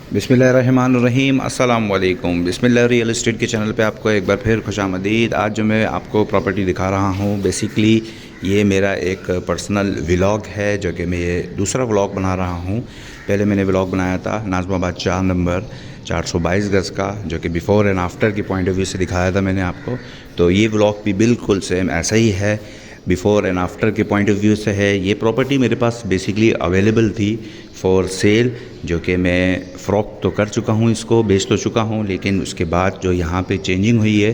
बिस्मिल्लाहिर्रहमानिर्रहीम अस्सलाम वालेकुम। बिस्मिल्लाह रियल एस्टेट के चैनल पे आपको एक बार फिर खुशामदीद। आज जो मैं आपको प्रॉपर्टी दिखा रहा हूँ बेसिकली ये मेरा एक पर्सनल व्लॉग है, जो कि मैं ये दूसरा व्लॉग बना रहा हूँ। पहले मैंने व्लॉग बनाया था नाज़िमाबाद 4 नंबर 422 गज़ का, जो कि बिफ़ोर एंड आफ्टर की पॉइंट ऑफ व्यू से दिखाया था मैंने आपको। तो ये व्लॉग भी बिल्कुल सेम ऐसा ही है, बिफ़ोर एंड आफ्टर के पॉइंट ऑफ व्यू से है। ये प्रॉपर्टी मेरे पास बेसिकली अवेलेबल थी फॉर सेल, जो कि मैं फ़रोख्त तो कर चुका हूँ, इसको बेच तो चुका हूँ, लेकिन उसके बाद जो यहाँ पे चेंजिंग हुई है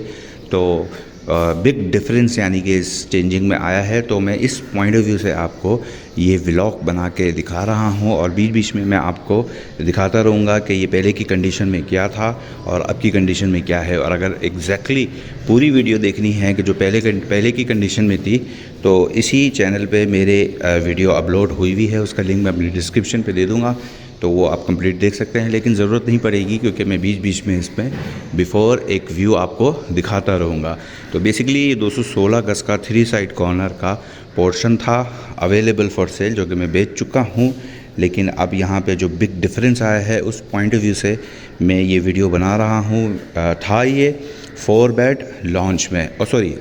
तो बिग डिफरेंस यानी कि इस चेंजिंग में आया है। तो मैं इस पॉइंट ऑफ व्यू से आपको ये व्लॉग बना के दिखा रहा हूँ, और बीच बीच में मैं आपको दिखाता रहूँगा कि ये पहले की कंडीशन में क्या था और अब की कंडीशन में क्या है। और अगर एग्जैक्टली पूरी वीडियो देखनी है कि जो पहले की कंडीशन में थी, तो इसी चैनल पे मेरे वीडियो अपलोड हुई हुई है, उसका लिंक मैं अपनी डिस्क्रिप्शन पे दे दूँगा, तो वो आप कंप्लीट देख सकते हैं। लेकिन ज़रूरत नहीं पड़ेगी, क्योंकि मैं बीच बीच में इसमें बिफ़ोर एक व्यू आपको दिखाता रहूँगा। तो बेसिकली ये 216 गज़ का 3 साइड कॉर्नर का पोर्शन था अवेलेबल फॉर सेल, जो कि मैं बेच चुका हूँ। लेकिन अब यहाँ पे जो बिग डिफरेंस आया है उस पॉइंट ऑफ व्यू से मैं ये वीडियो बना रहा हूँ। था ये 4 बेड लॉन्च में,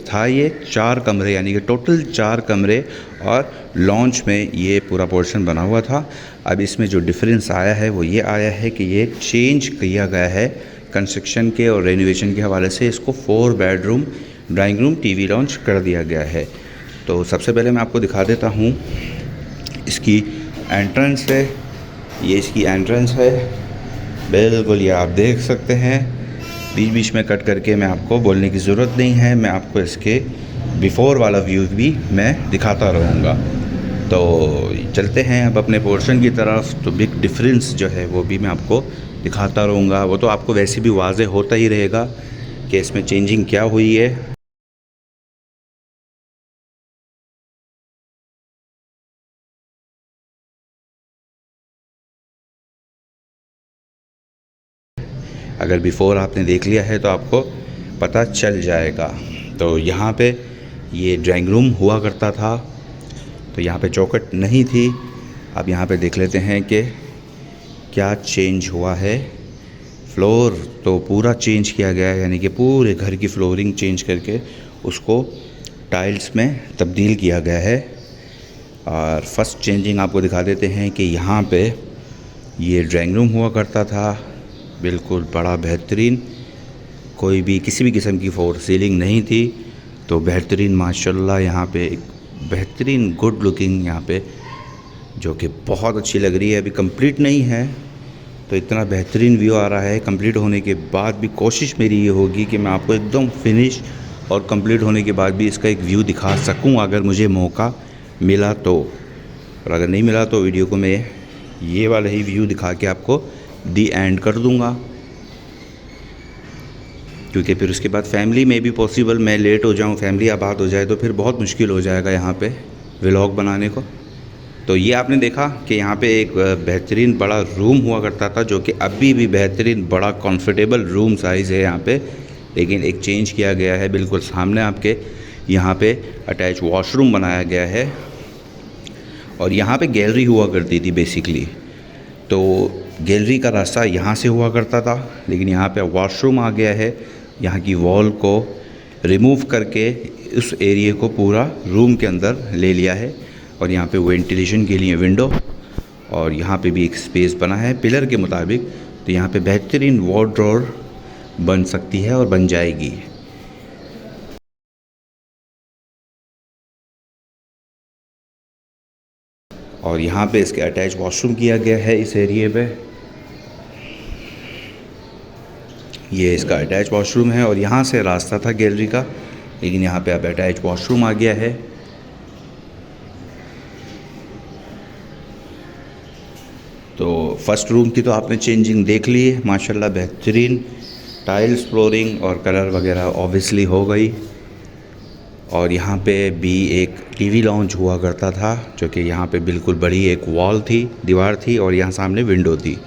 था ये 4 कमरे, यानी कि टोटल 4 कमरे और लॉन्च में ये पूरा पोर्शन बना हुआ था। अब इसमें जो डिफरेंस आया है वो ये आया है कि ये चेंज किया गया है कंस्ट्रक्शन के और रेनोवेशन के हवाले से। इसको 4 bedroom, drawing room, TV launch कर दिया गया है। तो सबसे पहले मैं आपको दिखा देता हूँ इसकी एंट्रेंस है। ये इसकी एंट्रेंस है, बिल्कुल ये आप देख सकते हैं। बीच बीच में कट करके मैं आपको बोलने की ज़रूरत नहीं है, मैं आपको इसके बिफ़ोर वाला व्यू भी मैं दिखाता रहूँगा। तो चलते हैं अब अपने पोर्शन की तरफ। तो बिग डिफरेंस जो है वो भी मैं आपको दिखाता रहूँगा। वो तो आपको वैसे भी वाज़े होता ही रहेगा कि इसमें चेंजिंग क्या हुई है। अगर बिफ़ोर आपने देख लिया है तो आपको पता चल जाएगा। तो यहाँ पे ये ड्राइंग रूम हुआ करता था, तो यहाँ पे चौखट नहीं थी। अब यहाँ पे देख लेते हैं कि क्या चेंज हुआ है। फ्लोर तो पूरा चेंज किया गया है, यानी कि पूरे घर की फ्लोरिंग चेंज करके उसको टाइल्स में तब्दील किया गया है। और फर्स्ट चेंजिंग आपको दिखा देते हैं कि यहाँ पे ये ड्राइंग रूम हुआ करता था, बिल्कुल बड़ा बेहतरीन, कोई भी किसी भी किस्म की फोर सीलिंग नहीं थी। तो बेहतरीन माशाल्लाह यहाँ पे एक बेहतरीन गुड लुकिंग यहाँ पे, जो कि बहुत अच्छी लग रही है। अभी कंप्लीट नहीं है तो इतना बेहतरीन व्यू आ रहा है। कंप्लीट होने के बाद भी कोशिश मेरी ये होगी कि मैं आपको एकदम फिनिश और कंप्लीट होने के बाद भी इसका एक व्यू दिखा सकूं, अगर मुझे मौका मिला तो। और अगर नहीं मिला तो वीडियो को मैं ये वाला ही व्यू दिखा के आपको दी एंड कर दूंगा, क्योंकि फिर उसके बाद फैमिली में भी पॉसिबल मैं लेट हो जाऊं, फैमिली आबाद हो जाए तो फिर बहुत मुश्किल हो जाएगा यहाँ पे व्लॉग बनाने को। तो ये आपने देखा कि यहाँ पे एक बेहतरीन बड़ा रूम हुआ करता था, जो कि अभी भी बेहतरीन बड़ा कंफर्टेबल रूम साइज़ है यहाँ पे। लेकिन एक चेंज किया गया है, बिल्कुल सामने आपके यहाँ पे अटैच वॉशरूम बनाया गया है। और यहाँ पे गैलरी हुआ करती थी बेसिकली, तो गैलरी का रास्ता यहाँ से हुआ करता था, लेकिन यहाँ पे वॉशरूम आ गया है। यहाँ की वॉल को रिमूव करके उस एरिया को पूरा रूम के अंदर ले लिया है। और यहाँ पे वेंटिलेशन के लिए विंडो, और यहाँ पे भी एक स्पेस बना है पिलर के मुताबिक। तो यहाँ पे बेहतरीन वार्डरोब बन सकती है और बन जाएगी। और यहाँ पे इसके अटैच वॉशरूम किया गया है इस एरिए पे। ये इसका अटैच वॉशरूम है, और यहाँ से रास्ता था गैलरी का, लेकिन यहाँ पे अब अटैच वॉशरूम आ गया है। तो फर्स्ट रूम की तो आपने चेंजिंग देख ली है, माशाल्लाह बेहतरीन टाइल्स, फ्लोरिंग और कलर वगैरह ऑब्वियसली हो गई। और यहाँ पे भी एक टीवी लॉन्च हुआ करता था, जो कि यहाँ पे बिल्कुल बड़ी एक वॉल थी, दीवार थी, और यहाँ सामने विंडो थी,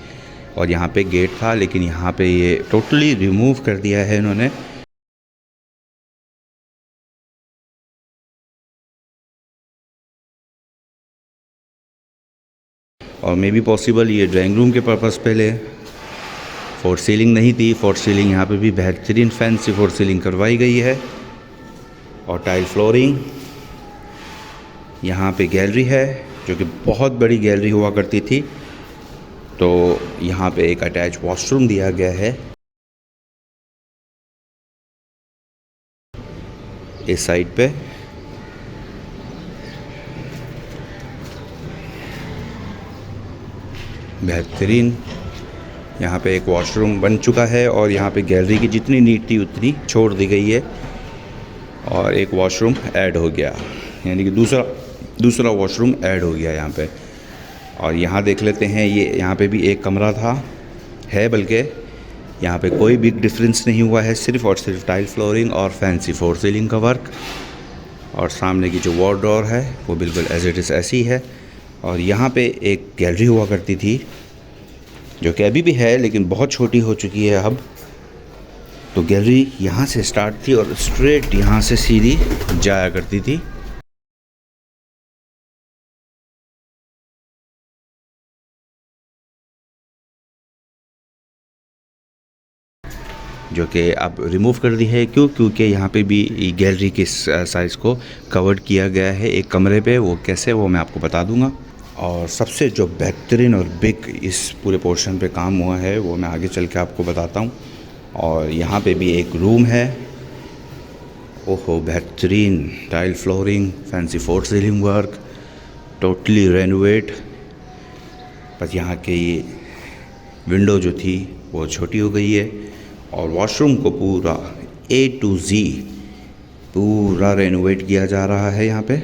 और यहाँ पे गेट था। लेकिन यहाँ पे ये टोटली रिमूव कर दिया है इन्होंने। और मे बी पॉसिबल ये ड्राइंग रूम के पर्पज़ पे ले, फोर सीलिंग नहीं थी, फोर सीलिंग यहाँ पे भी बेहतरीन फैंसी फोर सीलिंग करवाई गई है। और टाइल फ्लोरिंग, यहाँ पे गैलरी है जो कि बहुत बड़ी गैलरी हुआ करती थी। तो यहाँ पे एक अटैच वॉशरूम दिया गया है इस साइड पे। बेहतरीन यहाँ पे एक वॉशरूम बन चुका है और यहाँ पे गैलरी की जितनी नीड थी उतनी छोड़ दी गई है और एक वॉशरूम ऐड हो गया, यानी कि दूसरा वॉशरूम ऐड हो गया यहाँ पे। और यहाँ देख लेते हैं, ये यहाँ पे भी एक कमरा है, बल्कि यहाँ पे कोई बिग डिफरेंस नहीं हुआ है, सिर्फ और सिर्फ टाइल फ्लोरिंग और फैंसी फोर सीलिंग का वर्क। और सामने की जो वॉल डोर है वो बिल्कुल एज इट इज़ ऐसी है। और यहाँ पे एक गैलरी हुआ करती थी जो कि अभी भी है लेकिन बहुत छोटी हो चुकी है अब। तो गैलरी यहाँ से स्टार्ट थी और स्ट्रेट यहाँ से सीधी जाया करती थी। जो कि अब रिमूव कर दी है। क्योंकि यहाँ पे भी गैलरी के साइज़ को कवर्ड किया गया है एक कमरे पे। वो कैसे, वो मैं आपको बता दूँगा। और सबसे जो बेहतरीन और बिग इस पूरे पोर्शन पे काम हुआ है वो मैं आगे चल के आपको बताता हूँ। और यहाँ पे भी एक रूम है, ओहो बेहतरीन tile flooring, fancy four ceiling work, totally renovate. बस यहाँ के ये विंडो जो थी वो छोटी हो गई है। और वॉशरूम को पूरा A to Z पूरा रेनोवेट किया जा रहा है। यहाँ पे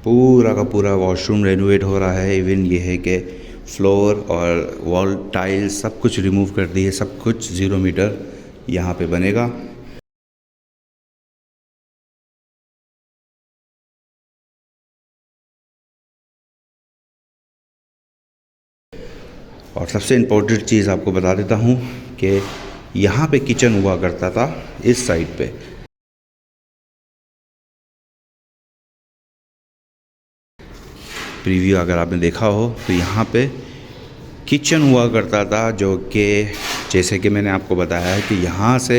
पूरा का पूरा वॉशरूम रेनोवेट हो रहा है। इवन ये है कि फ्लोर और वॉल टाइल सब कुछ रिमूव कर दी है, सब कुछ 0 मीटर यहाँ पे बनेगा। और सबसे इम्पोर्टेंट चीज़ आपको बता देता हूँ कि यहाँ पे किचन हुआ करता था इस साइड पे। प्रीव्यू अगर आपने देखा हो तो यहाँ पे किचन हुआ करता था, जो कि जैसे कि मैंने आपको बताया है कि यहाँ से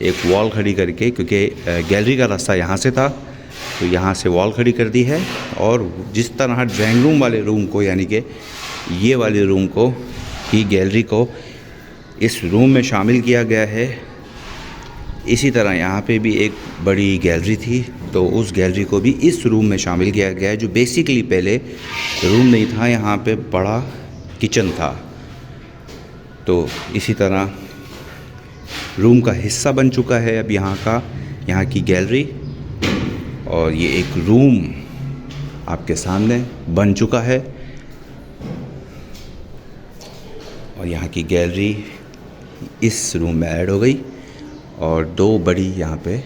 एक वॉल खड़ी करके, क्योंकि गैलरी का रास्ता यहाँ से था तो यहाँ से वॉल खड़ी कर दी है। और जिस तरह ड्राइंग रूम वाले रूम को, यानी कि ये वाले रूम को ही गैलरी को इस रूम में शामिल किया गया है, इसी तरह यहाँ पे भी एक बड़ी गैलरी थी तो उस गैलरी को भी इस रूम में शामिल किया गया है, जो बेसिकली पहले रूम नहीं था, यहाँ पे बड़ा किचन था। तो इसी तरह रूम का हिस्सा बन चुका है अब यहाँ की गैलरी। और ये एक रूम आपके सामने बन चुका है और यहाँ की गैलरी इस रूम में ऐड हो गई और 2 बड़ी यहाँ पे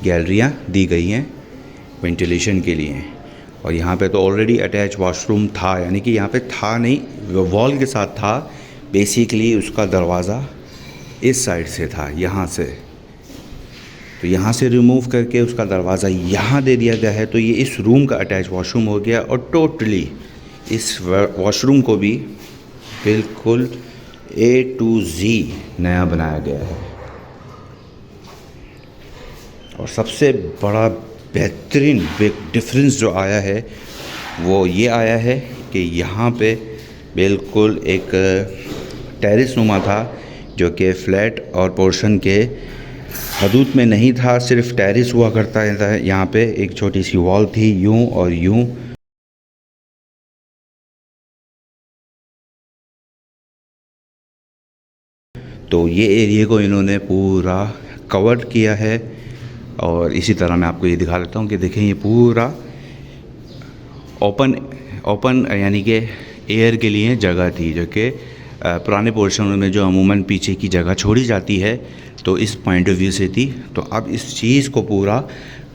गैलरियाँ दी गई हैं वेंटिलेशन के लिए। और यहाँ पे तो ऑलरेडी अटैच वॉशरूम था, यानी कि यहाँ पे था नहीं, वॉल के साथ था। बेसिकली उसका दरवाज़ा इस साइड से था, यहाँ से, तो यहाँ से रिमूव करके उसका दरवाज़ा यहाँ दे दिया गया है। तो ये इस रूम का अटैच वॉशरूम हो गया और टोटली इस वॉशरूम को भी बिल्कुल A to Z नया बनाया गया है। और सबसे बड़ा बेहतरीन बिग डिफरेंस जो आया है वो ये आया है कि यहाँ पे बिल्कुल एक टेरेस नुमा था, जो कि फ्लैट और पोर्शन के हदूद में नहीं था, सिर्फ टेरेस हुआ करता था। यहाँ पे एक छोटी सी वॉल थी, यूं और यूं। तो ये एरिया को इन्होंने पूरा कवर किया है। और इसी तरह मैं आपको ये दिखा देता हूँ कि देखें, ये पूरा ओपन यानी कि एयर के लिए जगह थी, जो कि पुराने पोर्शन में जो अमूमन पीछे की जगह छोड़ी जाती है तो इस पॉइंट ऑफ व्यू से थी। तो अब इस चीज़ को पूरा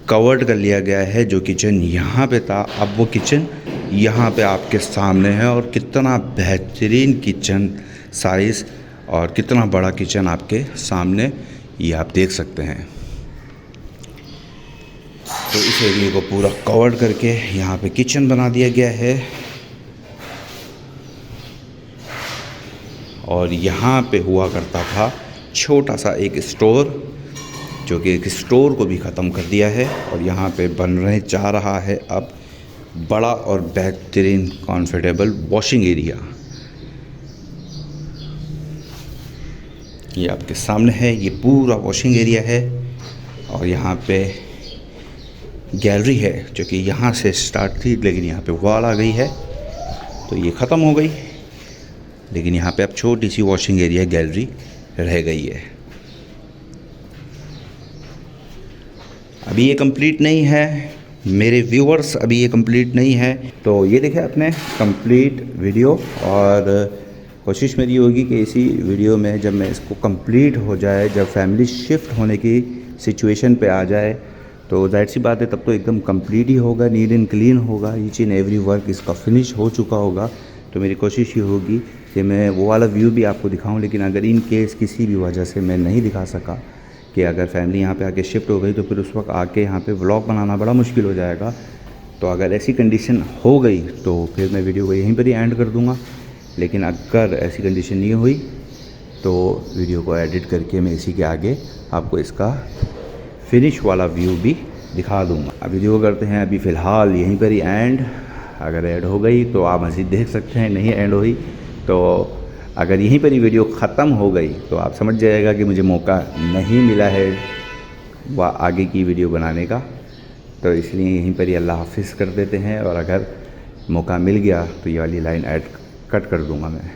कवर्ड कर लिया गया है। जो किचन यहाँ पे था, अब वो किचन यहाँ पे आपके सामने है। और कितना बेहतरीन किचन साइज़ और कितना बड़ा किचन आपके सामने ये आप देख सकते हैं। तो इस एरिया को पूरा कवर्ड करके यहाँ पे किचन बना दिया गया है। और यहाँ पे हुआ करता था छोटा सा एक स्टोर, जो कि एक स्टोर को भी ख़त्म कर दिया है। और यहाँ पे बनने जा रहा है अब बड़ा और बेहतरीन कंफर्टेबल वॉशिंग एरिया। ये आपके सामने है, ये पूरा वॉशिंग एरिया है। और यहाँ पे गैलरी है जो कि यहाँ से स्टार्ट थी, लेकिन यहाँ पे वॉल आ गई है तो ये ख़त्म हो गई। लेकिन यहाँ पे अब छोटी सी वॉशिंग एरिया गैलरी रह गई है। अभी ये कंप्लीट नहीं है मेरे व्यूअर्स, अभी ये कंप्लीट नहीं है। तो ये देखें अपने कंप्लीट वीडियो, और कोशिश मेरी होगी कि इसी वीडियो में जब मैं इसको कंप्लीट हो जाए, जब फैमिली शिफ्ट होने की सिचुएशन पे आ जाए, तो जाहिर सी बात है तब तो एकदम कंप्लीट ही होगा, नीट एंड क्लीन होगा, ईच एंड एवरी वर्क इसका फिनिश हो चुका होगा। तो मेरी कोशिश ये होगी कि मैं वो वाला व्यू भी आपको दिखाऊं। लेकिन अगर इन केस किसी भी वजह से मैं नहीं दिखा सका, कि अगर फैमिली यहाँ पे आके शिफ्ट हो गई, तो फिर उस वक्त आके यहाँ पे व्लॉग बनाना बड़ा मुश्किल हो जाएगा। तो अगर ऐसी कंडीशन हो गई तो फिर मैं वीडियो को यहीं पर ही एंड कर दूँगा। लेकिन अगर ऐसी कंडीशन नहीं हुई तो वीडियो को एडिट करके मैं इसी के आगे आपको इसका फिनिश वाला व्यू भी दिखा दूँगा। अब वीडियो करते हैं अभी फ़िलहाल यहीं पर ही एंड। अगर ऐड हो गई तो आप मज़ीद देख सकते हैं, नहीं ऐड हुई तो अगर यहीं पर ही वीडियो ख़त्म हो गई तो आप समझ जाइएगा कि मुझे मौका नहीं मिला है वह आगे की वीडियो बनाने का। तो इसलिए यहीं पर ही अल्लाह हाफिज़ कर देते हैं। और अगर मौका मिल गया तो ये वाली लाइन ऐड कट कर दूँगा मैं।